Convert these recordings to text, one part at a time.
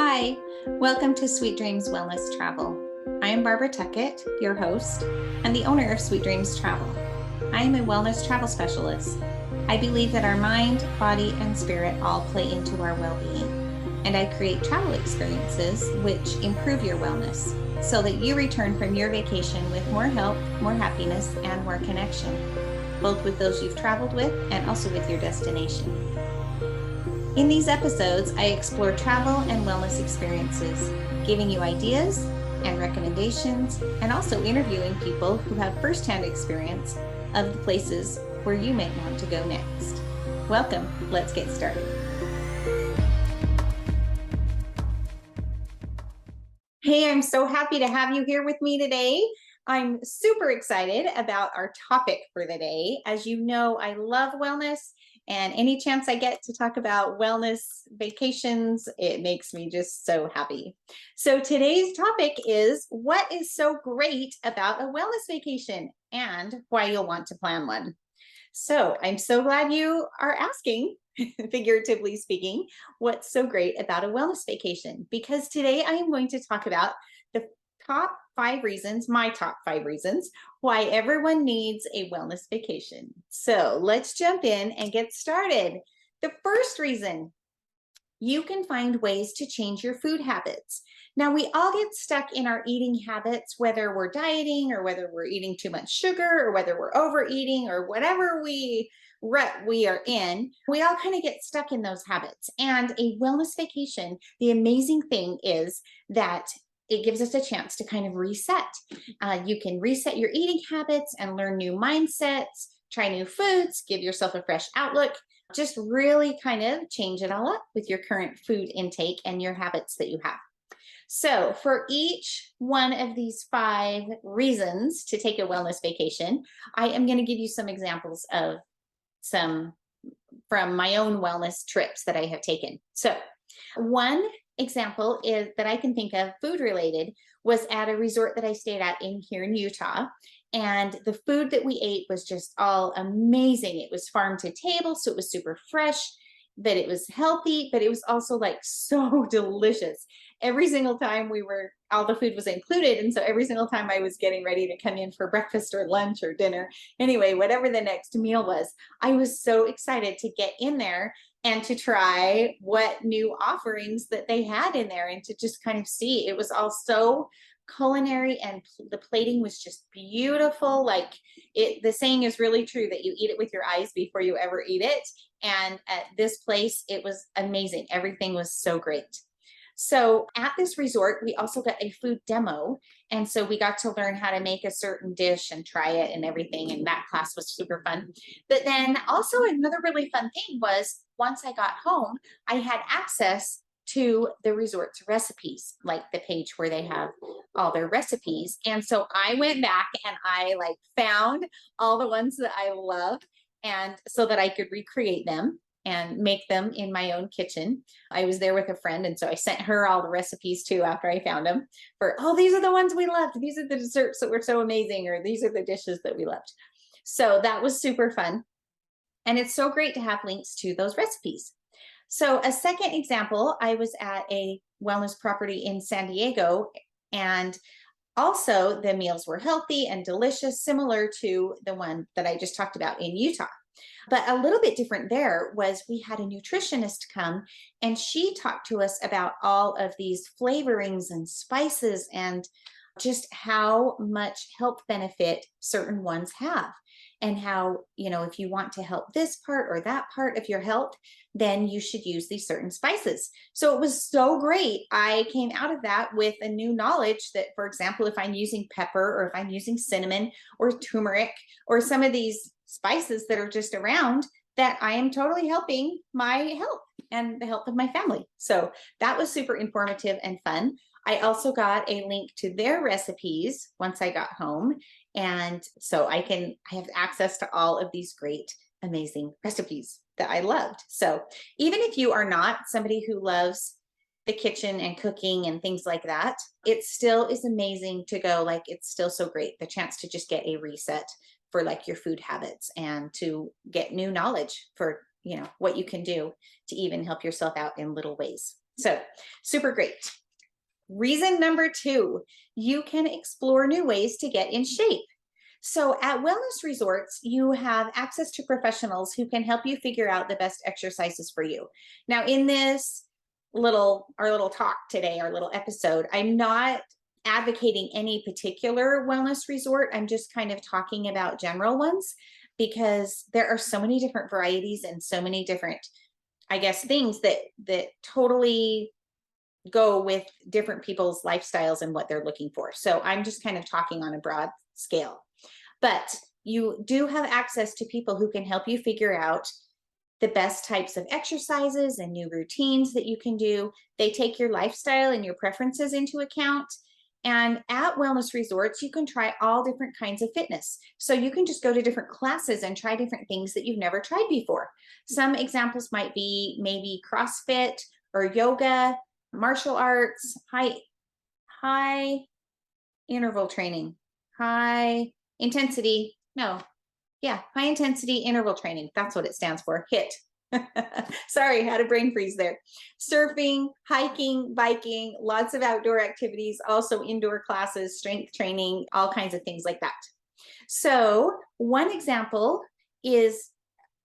Hi, welcome to Sweet Dreams Wellness Travel. I am Barbara Tuckett, your host and the owner of Sweet Dreams Travel. I am a wellness travel specialist. I believe that our mind, body, and spirit all play into our well-being, and I create travel experiences which improve your wellness so that you return from your vacation with more health, more happiness, and more connection, both with those you've traveled with and also with your destination. In these episodes, I explore travel and wellness experiences, giving you ideas and recommendations, and also interviewing people who have firsthand experience of the places where you may want to go next. Welcome, let's get started. Hey, I'm so happy to have you here with me today. I'm super excited about our topic for the day. As you know, I love wellness, and any chance I get to talk about wellness vacations, it makes me just so happy. So today's topic is what is so great about a wellness vacation and why you'll want to plan one. So I'm so glad you are asking, figuratively speaking, what's so great about a wellness vacation? Because today I am going to talk about the top 5 reasons, my top 5 reasons, why everyone needs a wellness vacation. So let's jump in and get started. The first reason, you can find ways to change your food habits. Now, we all get stuck in our eating habits, whether we're dieting or whether we're eating too much sugar or whether we're overeating or whatever rut we are in. We all kind of get stuck in those habits. And a wellness vacation, the amazing thing is that it gives us a chance to kind of reset. You can reset your eating habits and learn new mindsets, try new foods, give yourself a fresh outlook, just really kind of change it all up with your current food intake and your habits that you have. So for each one of these 5 reasons to take a wellness vacation, I am going to give you some examples of some from my own wellness trips that I have taken. So one example is that I can think of food related was at a resort that I stayed at here in Utah. And the food that we ate was just all amazing. It was farm to table, so it was super fresh, but it was healthy, but it was also like so delicious. Every single time all the food was included. And so every single time I was getting ready to come in for breakfast or lunch or dinner, anyway, whatever the next meal was, I was so excited to get in there and to try what new offerings that they had in there and to just kind of see. It was all so culinary and the plating was just beautiful. Like the saying is really true that you eat it with your eyes before you ever eat it. And at this place, it was amazing. Everything was so great. So at this resort, we also got a food demo. And so we got to learn how to make a certain dish and try it and everything. And that class was super fun. But then also another really fun thing was once I got home, I had access to the resort's recipes, like the page where they have all their recipes. And so I went back and I found all the ones that I love and so that I could recreate them and make them in my own kitchen. I was there with a friend, and so I sent her all the recipes too after I found them these are the ones we loved. These are the desserts that were so amazing, or these are the dishes that we loved. So that was super fun. And it's so great to have links to those recipes. So a second example, I was at a wellness property in San Diego, and also the meals were healthy and delicious, similar to the one that I just talked about in Utah. But a little bit different there was we had a nutritionist come and she talked to us about all of these flavorings and spices and just how much health benefit certain ones have. And how, if you want to help this part or that part of your health, then you should use these certain spices. So it was so great. I came out of that with a new knowledge that, for example, if I'm using pepper or if I'm using cinnamon or turmeric or some of these spices that are just around, that I am totally helping my health and the health of my family. So that was super informative and fun. I also got a link to their recipes once I got home. And so I have access to all of these great, amazing recipes that I loved. So even if you are not somebody who loves the kitchen and cooking and things like that, it still is amazing to go. It's still so great, the chance to just get a reset for your food habits and to get new knowledge for what you can do to even help yourself out in little ways. So super great. Reason number 2, you can explore new ways to get in shape. So at wellness resorts, you have access to professionals who can help you figure out the best exercises for you. Now, in this our little talk today, our little episode, I'm not advocating any particular wellness resort. I'm just kind of talking about general ones because there are so many different varieties and so many different, I guess, things that totally go with different people's lifestyles and what they're looking for. So I'm just kind of talking on a broad scale. But you do have access to people who can help you figure out the best types of exercises and new routines that you can do. They take your lifestyle and your preferences into account. And at wellness resorts, you can try all different kinds of fitness. So you can just go to different classes and try different things that you've never tried before. Some examples might be maybe CrossFit or yoga, martial arts, high interval training, high intensity interval training. That's what it stands for, HIIT. Sorry, had a brain freeze there. Surfing, hiking, biking, lots of outdoor activities, also indoor classes, strength training, all kinds of things like that. So one example is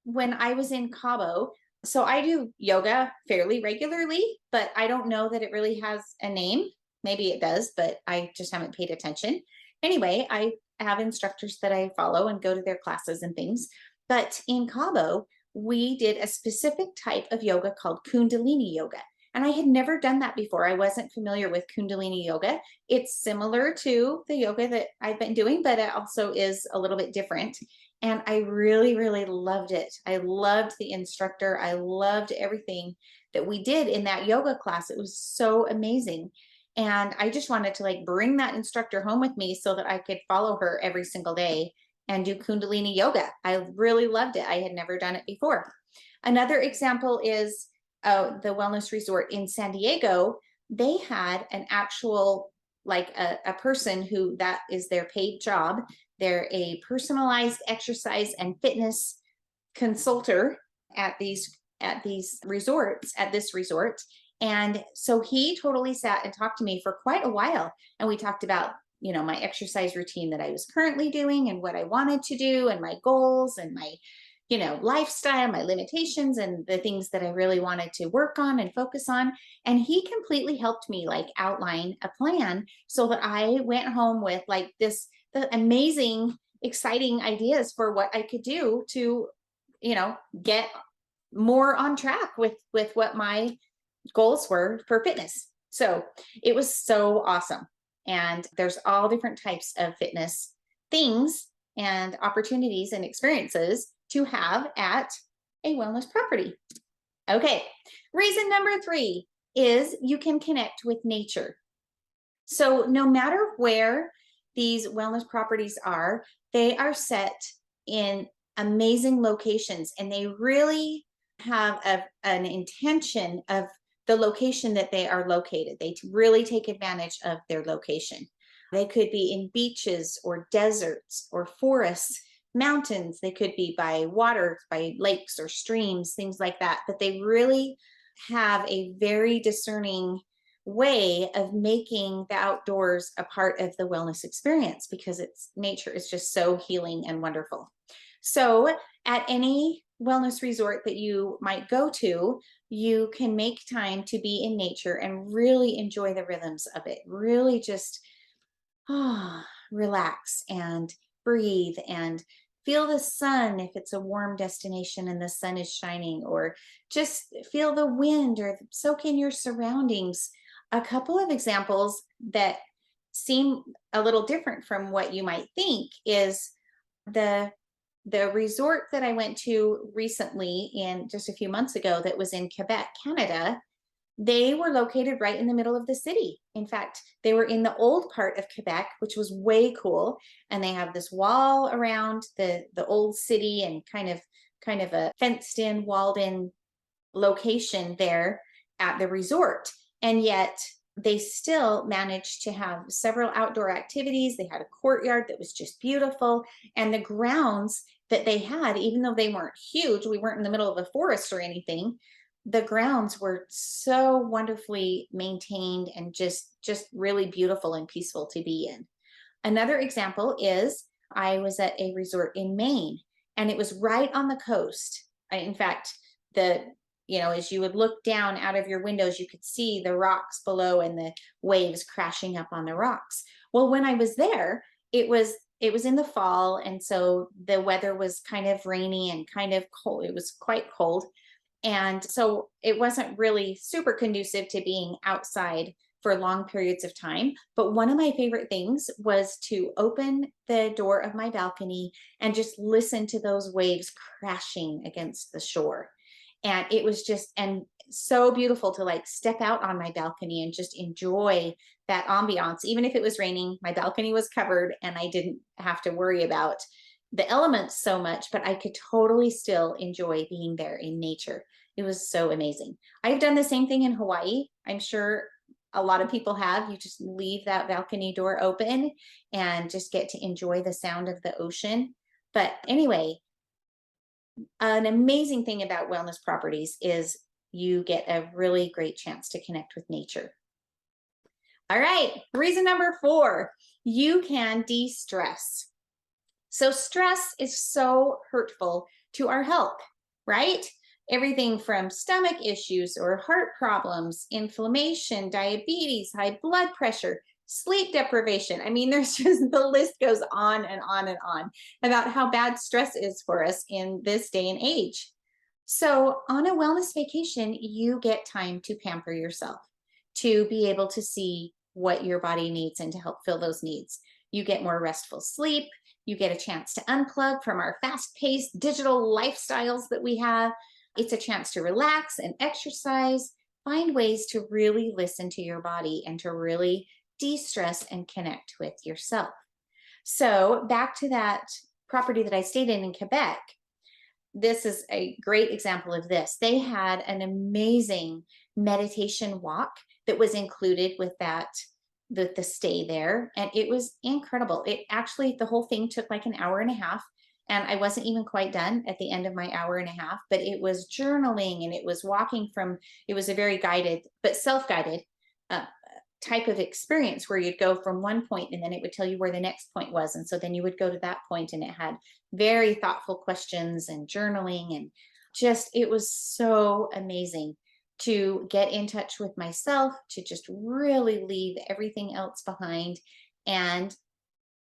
when I was in Cabo. So I do yoga fairly regularly, but I don't know that it really has a name. Maybe it does, but I just haven't paid attention. Anyway, I have instructors that I follow and go to their classes and things. But in Cabo, we did a specific type of yoga called Kundalini yoga. And I had never done that before. I wasn't familiar with Kundalini yoga. It's similar to the yoga that I've been doing, but it also is a little bit different. And I really, really loved it. I loved the instructor. I loved everything that we did in that yoga class. It was so amazing. And I just wanted to bring that instructor home with me so that I could follow her every single day and do Kundalini yoga. I really loved it. I had never done it before. Another example is the wellness resort in San Diego. They had an actual, a person who that is their paid job. They're a personalized exercise and fitness consultant at this resort. And so he totally sat and talked to me for quite a while. And we talked about, my exercise routine that I was currently doing and what I wanted to do and my goals and my, lifestyle, my limitations and the things that I really wanted to work on and focus on. And he completely helped me outline a plan so that I went home with the amazing, exciting ideas for what I could do to, get more on track with what my goals were for fitness. So it was so awesome. And there's all different types of fitness things and opportunities and experiences to have at a wellness property. Okay, reason number 3 is you can connect with nature. So no matter where these wellness properties are, they are set in amazing locations, and they really have an intention of the location that they are located. They really take advantage of their location. They could be in beaches or deserts or forests, mountains. They could be by water, by lakes or streams, things like that. But they really have a very discerning way of making the outdoors a part of the wellness experience because nature is just so healing and wonderful. So at any wellness resort that you might go to, you can make time to be in nature and really enjoy the rhythms of it. Really just relax and breathe and feel the sun if it's a warm destination and the sun is shining, or just feel the wind or soak in your surroundings. A couple of examples that seem a little different from what you might think is the resort that I went to recently, in just a few months ago, that was in Quebec, Canada. They were located right in the middle of the city. In fact, they were in the old part of Quebec, which was way cool. And they have this wall around the old city and kind of a fenced in, walled in location there at the resort. And yet they still managed to have several outdoor activities. They had a courtyard that was just beautiful. And the grounds that they had, even though they weren't huge, we weren't in the middle of a forest or anything, the grounds were so wonderfully maintained and just really beautiful and peaceful to be in. Another example is I was at a resort in Maine, and it was right on the coast. In fact, the as you would look down out of your windows, you could see the rocks below and the waves crashing up on the rocks. Well, when I was there, it was in the fall, and so the weather was kind of rainy and kind of cold. It was quite cold, and so it wasn't really super conducive to being outside for long periods of time. But one of my favorite things was to open the door of my balcony and just listen to those waves crashing against the shore. And it was just, and so beautiful to like step out on my balcony and just enjoy that ambiance. Even if it was raining, my balcony was covered and I didn't have to worry about the elements so much, but I could totally still enjoy being there in nature. It was so amazing. I've done the same thing in Hawaii. I'm sure a lot of people have. You just leave that balcony door open and just get to enjoy the sound of the ocean. But anyway, an amazing thing about wellness properties is you get a really great chance to connect with nature. All right, reason number 4, you can de-stress. So stress is so hurtful to our health, right? Everything from stomach issues or heart problems, inflammation, diabetes, high blood pressure, sleep deprivation. I mean, there's just, the list goes on and on and on about how bad stress is for us in this day and age. So on a wellness vacation, you get time to pamper yourself, to be able to see what your body needs and to help fill those needs. You get more restful sleep. You get a chance to unplug from our fast-paced digital lifestyles that we have. It's a chance to relax and exercise, find ways to really listen to your body and to really de-stress and connect with yourself. So back to that property that I stayed in Quebec, this is a great example of this. They had an amazing meditation walk that was included with the stay there, and it was incredible. It actually, the whole thing took like an hour and a half, and I wasn't even quite done at the end of my hour and a half, but it was journaling and it was walking from, it was a very guided but self-guided type of experience where you'd go from one point and then it would tell you where the next point was, and so then you would go to that point, and it had very thoughtful questions and journaling, and just, it was so amazing to get in touch with myself, to just really leave everything else behind. And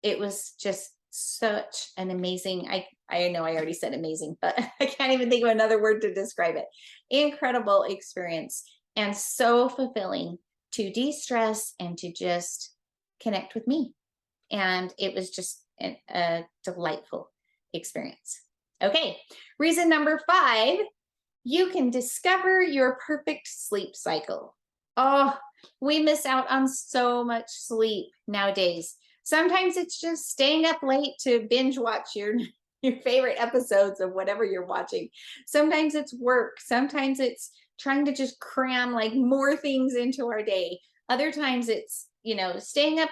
it was just such an amazing, I know I already said amazing, but I can't even think of another word to describe it. Incredible experience, and so fulfilling to de-stress and to just connect with me. And it was just a delightful experience. Okay, reason number 5, you can discover your perfect sleep cycle. Oh, we miss out on so much sleep nowadays. Sometimes it's just staying up late to binge watch your favorite episodes of whatever you're watching. Sometimes it's work. Sometimes it's trying to just cram like more things into our day. Other times it's, staying up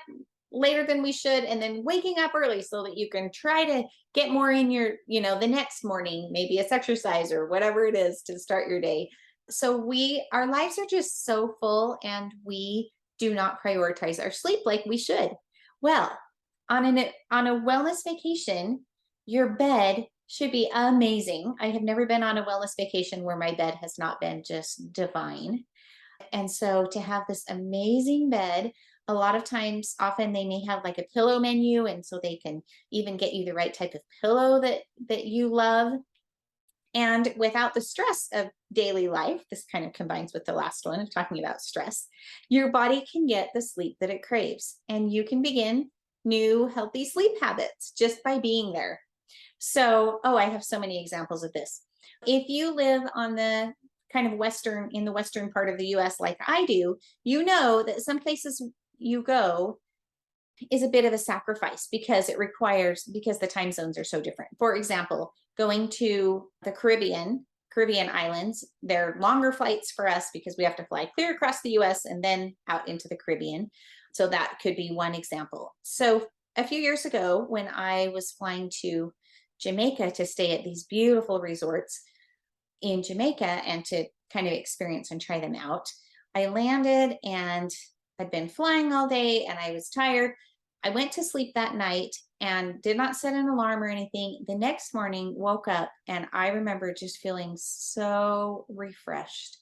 later than we should and then waking up early so that you can try to get more in your, the next morning, maybe it's exercise or whatever it is to start your day. So our lives are just so full, and we do not prioritize our sleep like we should. Well, on a wellness vacation, your bed should be amazing. I have never been on a wellness vacation where my bed has not been just divine. And so to have this amazing bed, a lot of times, often they may have like a pillow menu, and so they can even get you the right type of pillow that you love. And without the stress of daily life, this kind of combines with the last one of talking about stress, your body can get the sleep that it craves, and you can begin new healthy sleep habits just by being there. So, I have so many examples of this. If you live on the kind of in the western part of the US like I do, you know that some places you go is a bit of a sacrifice because the time zones are so different. For example, going to the Caribbean islands, they're longer flights for us because we have to fly clear across the US and then out into the Caribbean. So that could be one example. So a few years ago, when I was flying to Jamaica to stay at these beautiful resorts in Jamaica and to kind of experience and try them out. I landed and I'd been flying all day and I was tired. I went to sleep that night and did not set an alarm or anything. The next morning, woke up and I remember just feeling so refreshed.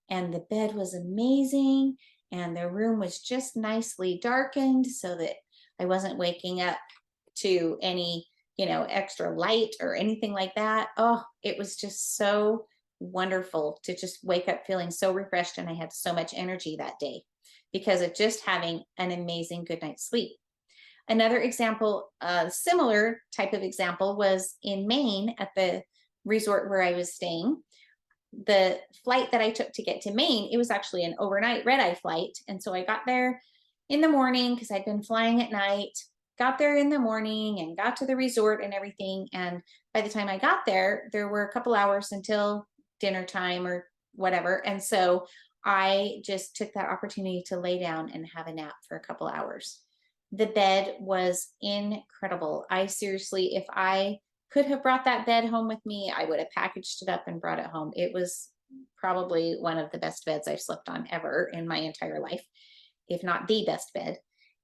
And the bed was amazing and the room was just nicely darkened so that I wasn't waking up to any, extra light or anything like that. Oh, it was just so wonderful to just wake up feeling so refreshed, and I had so much energy that day because of just having an amazing good night's sleep. Another example, similar type of example, was in Maine at the resort where I was staying. The flight that I took to get to Maine, it was actually an overnight red-eye flight. And so I got there in the morning because I'd been flying at night, got there in the morning and got to the resort and everything. And by the time I got there, there were a couple hours until dinner time or whatever. And so I just took that opportunity to lay down and have a nap for a couple hours. The bed was incredible. I seriously, if I could have brought that bed home with me, I would have packaged it up and brought it home. It was probably one of the best beds I've slept on ever in my entire life, if not the best bed.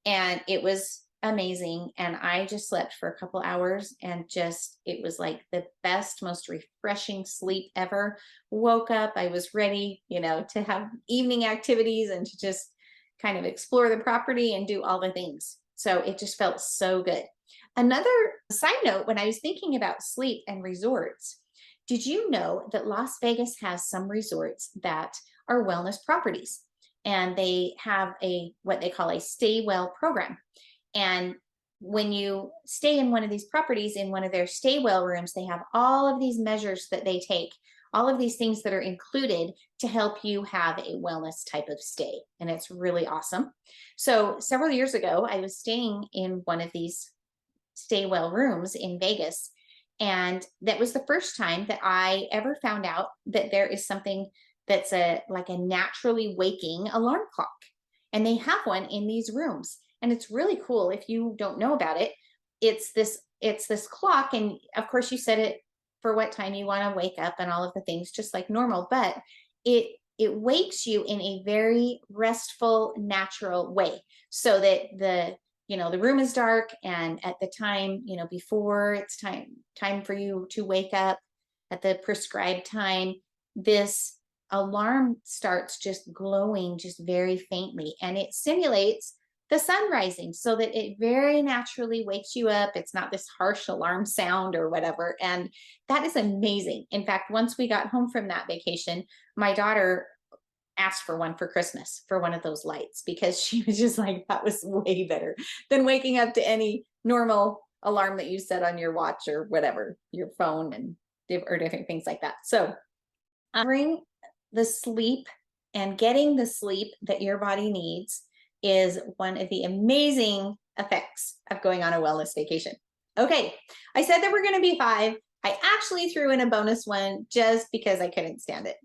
And it was amazing. And I just slept for a couple hours and it was like the best, most refreshing sleep ever. Woke up, I was ready, to have evening activities and to just kind of explore the property and do all the things. So it just felt so good. Another side note, when I was thinking about sleep and resorts, did you know that Las Vegas has some resorts that are wellness properties, and they have what they call a stay well program. And when you stay in one of these properties, in one of their stay well rooms, they have all of these measures that they take, all of these things that are included to help you have a wellness type of stay. And it's really awesome. So several years ago, I was staying in one of these stay well rooms in Vegas. And that was the first time that I ever found out that there is something that's like a naturally waking alarm clock. And they have one in these rooms. And it's really cool. If you don't know about it, it's this clock. And of course you set it for what time you want to wake up and all of the things just like normal, but it wakes you in a very restful, natural way, so that the room is dark, and at the time, before it's time for you to wake up at the prescribed time, this alarm starts just glowing just very faintly, and it simulates the sun rising so that it very naturally wakes you up. It's not this harsh alarm sound or whatever. And that is amazing. In fact, once we got home from that vacation, my daughter asked for one for Christmas, for one of those lights, because she was just like, that was way better than waking up to any normal alarm that you set on your watch or whatever, your phone, and or different things like that. So bring the sleep and getting the sleep that your body needs is one of the amazing effects of going on a wellness vacation. Okay, I said there were going to be 5. I actually threw in a bonus one just because I couldn't stand it.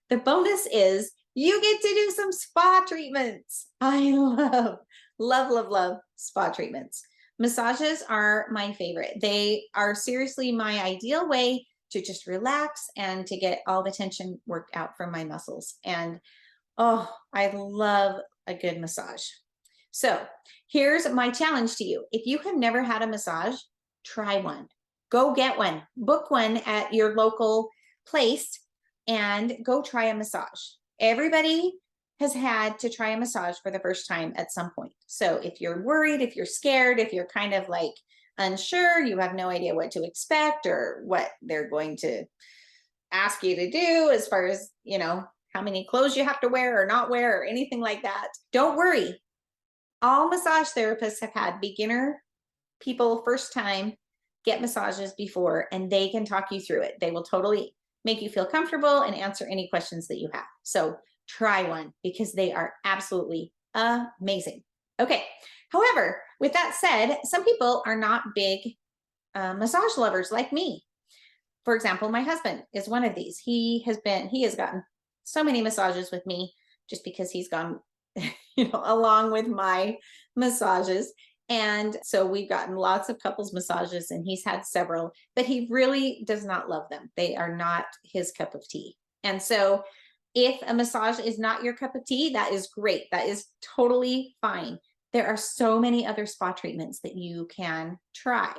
The bonus is you get to do some spa treatments. I love spa treatments. Massages are my favorite. They are seriously my ideal way to just relax and to get all the tension worked out from my muscles. And oh, I love a good massage. So here's my challenge to you. If you have never had a massage, try one. Go get one. Book one at your local place and go try a massage. Everybody has had to try a massage for the first time at some point. So if you're worried, if you're scared, if you're kind of like unsure, you have no idea what to expect or what they're going to ask you to do as far as, how many clothes you have to wear or not wear or anything like that, don't worry. All massage therapists have had beginner people first time get massages before, and they can talk you through it. They will totally make you feel comfortable and answer any questions that you have. So try one because they are absolutely amazing. Okay. However, with that said, some people are not big massage lovers like me. For example, my husband is one of these. He has gotten so many massages with me just because he's gone, along with my massages. And so we've gotten lots of couples massages, and he's had several, but he really does not love them. They are not his cup of tea. And so If a massage is not your cup of tea, that is great. That is totally fine. There are so many other spa treatments that you can try.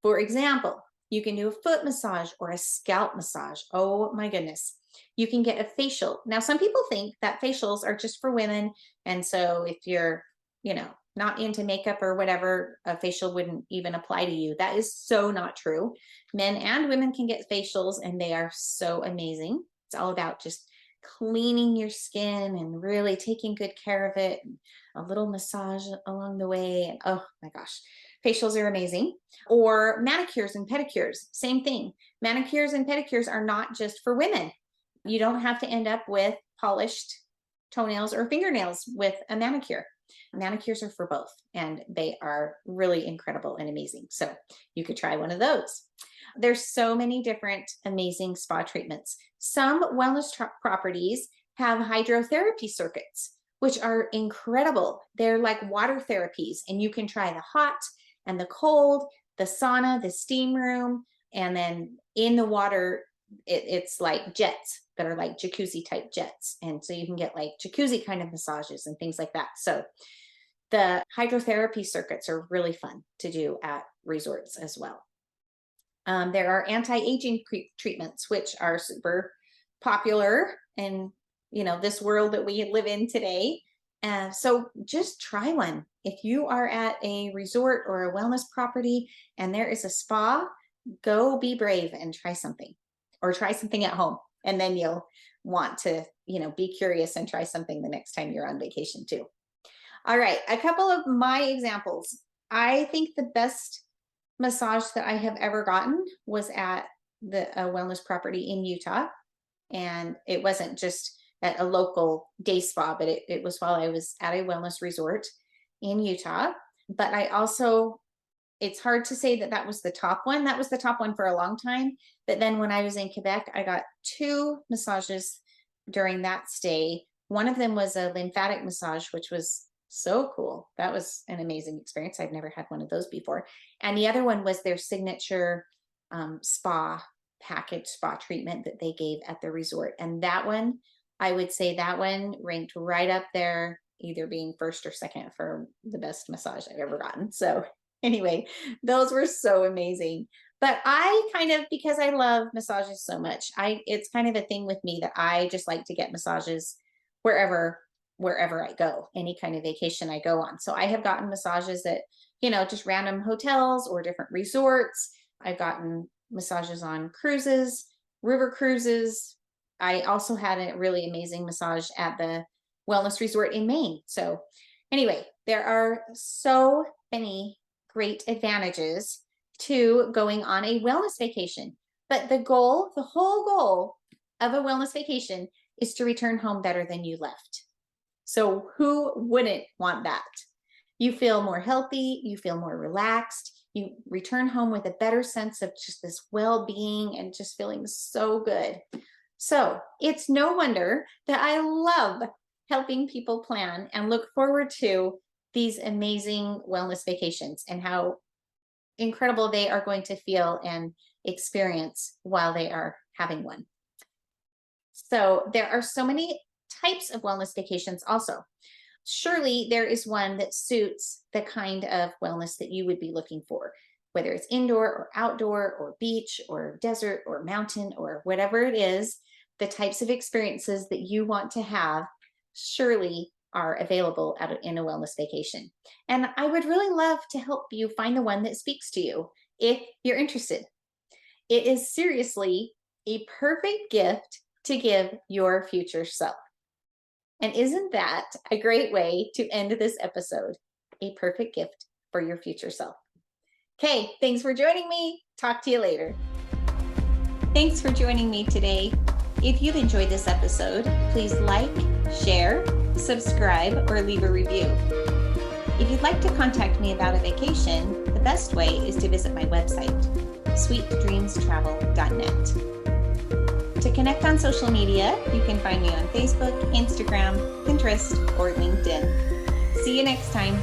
For example, you can do a foot massage or a scalp massage. Oh my goodness. You can get a facial. Now, some people think that facials are just for women. And so if you're, not into makeup or whatever, a facial wouldn't even apply to you. That is so not true. Men and women can get facials and they are so amazing. It's all about just cleaning your skin and really taking good care of it. And a little massage along the way. And oh my gosh, facials are amazing. Or manicures and pedicures, same thing. Manicures and pedicures are not just for women. You don't have to end up with polished toenails or fingernails with a manicure. Manicures are for both, and they are really incredible and amazing. So you could try one of those. There's so many different amazing spa treatments. Some wellness properties have hydrotherapy circuits, which are incredible. They're like water therapies, and you can try the hot and the cold, the sauna, the steam room, and then in the water, it's like jets that are like jacuzzi type jets. And so you can get like jacuzzi kind of massages and things like that. So the hydrotherapy circuits are really fun to do at resorts as well. There are anti-aging treatments, which are super popular in this world that we live in today. So just try one. If you are at a resort or a wellness property and there is a spa, go be brave and try something, or try something at home. And then you'll want to, be curious and try something the next time you're on vacation too. All right, a couple of my examples. I think the best massage that I have ever gotten was at a wellness property in Utah. And it wasn't just at a local day spa, but it was while I was at a wellness resort in Utah. But it's hard to say that was the top one. That was the top one for a long time. But then when I was in Quebec, I got 2 massages during that stay. One of them was a lymphatic massage, which was so cool. That was an amazing experience. I'd never had one of those before. And the other one was their signature spa treatment that they gave at the resort. And that one, I would say that one ranked right up there, either being first or second for the best massage I've ever gotten. So anyway, those were so amazing. But because I love massages so much, it's kind of a thing with me that I just like to get massages wherever I go, any kind of vacation I go on. So I have gotten massages at, just random hotels or different resorts. I've gotten massages on cruises, river cruises. I also had a really amazing massage at the wellness resort in Maine. So anyway, there are so many great advantages to going on a wellness vacation. But the whole goal of a wellness vacation is to return home better than you left. So who wouldn't want that? You feel more healthy, you feel more relaxed, you return home with a better sense of just this well-being and just feeling so good. So it's no wonder that I love helping people plan and look forward to these amazing wellness vacations and how incredible they are going to feel and experience while they are having one. So there are so many types of wellness vacations also. Surely there is one that suits the kind of wellness that you would be looking for, whether it's indoor or outdoor or beach or desert or mountain or whatever it is. The types of experiences that you want to have surely are available in a wellness vacation. And I would really love to help you find the one that speaks to you if you're interested. It is seriously a perfect gift to give your future self. And isn't that a great way to end this episode? A perfect gift for your future self. Okay, thanks for joining me. Talk to you later. Thanks for joining me today. If you've enjoyed this episode, please like, share, subscribe, or leave a review. If you'd like to contact me about a vacation, the best way is to visit my website, sweetdreamstravel.net. To connect on social media, you can find me on Facebook, Instagram, Pinterest, or LinkedIn. See you next time.